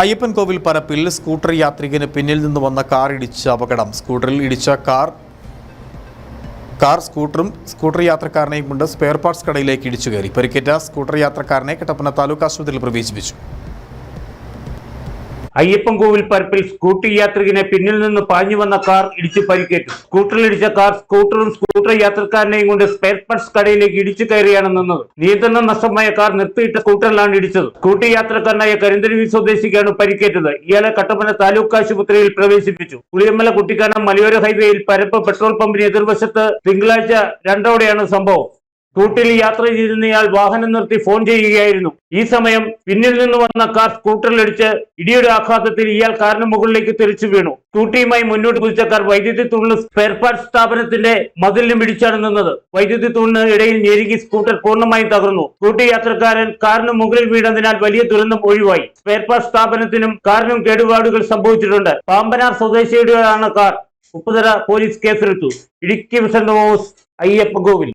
Ayyappancoil പരപ്പിൽ scooter യാത്രികന് പിന്നിൽ നിന്ന് വന്ന കാർ ഇടിച്ച അപകടം. സ്കൂട്ടറിൽ ഇടിച്ച കാർ സ്കൂട്ടർ യാത്രക്കാരനെയും കൊണ്ട് സ്പെയർ പാർട്സ് കടയിലേക്ക് ഇടിച്ചു കയറി. പരിക്കേറ്റ സ്കൂട്ടർ യാത്രക്കാരനെ കട്ടപ്പന താലൂക്ക് ആശുപത്രിയിൽ പ്രവേശിപ്പിച്ചു. അയ്യപ്പൻകോവിൽ പരപ്പിൽ സ്കൂട്ടർ യാത്രികനെ പിന്നിൽ നിന്ന് പാഞ്ഞു വന്ന കാർ ഇടിച്ച് പരിക്കേറ്റു. സ്കൂട്ടറിലിടിച്ച കാർ സ്കൂട്ടർ യാത്രക്കാരനെയും കൊണ്ട് സ്പെയർ പാർട്സ് കടയിലേക്ക് ഇടിച്ചു കയറിയാണ് നിന്നത്. നിയന്ത്രണം നഷ്ടമായ കാർ നിർത്തിയിട്ട സ്കൂട്ടറിലാണ് ഇടിച്ചത്. സ്കൂട്ടർ യാത്രക്കാരനായ കരിന്തരുവി സ്വദേശിക്കാണ് പരിക്കേറ്റത്. ഇയാളെ കട്ടപ്പന താലൂക്ക് ആശുപത്രിയിൽ പ്രവേശിപ്പിച്ചു. പുളിയമ്മല കുട്ടിക്കാനം മലയോര ഹൈവേയിൽ പരപ്പ് പെട്രോൾ പമ്പിന് എതിർവശത്ത് തിങ്കളാഴ്ച 2:00-ഓടെയാണ് സംഭവം. സ്കൂട്ടറിൽ യാത്ര ചെയ്തിരുന്നയാൾ വാഹനം നിർത്തി ഫോൺ ചെയ്യുകയായിരുന്നു. ഈ സമയം പിന്നിൽ നിന്ന് വന്ന കാർ സ്കൂട്ടറിലിടിച്ച് ഇടിയുടെ ആഘാതത്തിൽ ഇയാൾ കാറിന് മുകളിലേക്ക് തെറിച്ചു വീണു. സ്കൂട്ടിയുമായി മുന്നോട്ട് കുതിച്ച കാർ വൈദ്യുതി തൂണിൽ സ്പെയർ പാർട്സ് സ്ഥാപനത്തിന്റെ മതിലിനും ഇടിച്ചാണ് നിന്നത്. വൈദ്യുതി തൂണിന് ഇടയിൽ ഞെരുങ്ങി സ്കൂട്ടർ പൂർണ്ണമായും തകർന്നു. സ്കൂട്ടി യാത്രക്കാരൻ കാറിന് മുകളിൽ വീണതിനാൽ വലിയ ദുരന്തം ഒഴിവായി. സ്പെയർ പാർട്സ് സ്ഥാപനത്തിനും കാറിനും കേടുപാടുകൾ സംഭവിച്ചിട്ടുണ്ട്. പാമ്പനാർ സ്വദേശിയുടെയാണ് കാർ. ഉപ്പുതറ പോലീസ് കേസെടുത്തു. Idukki Vision News, Ayyappancoil.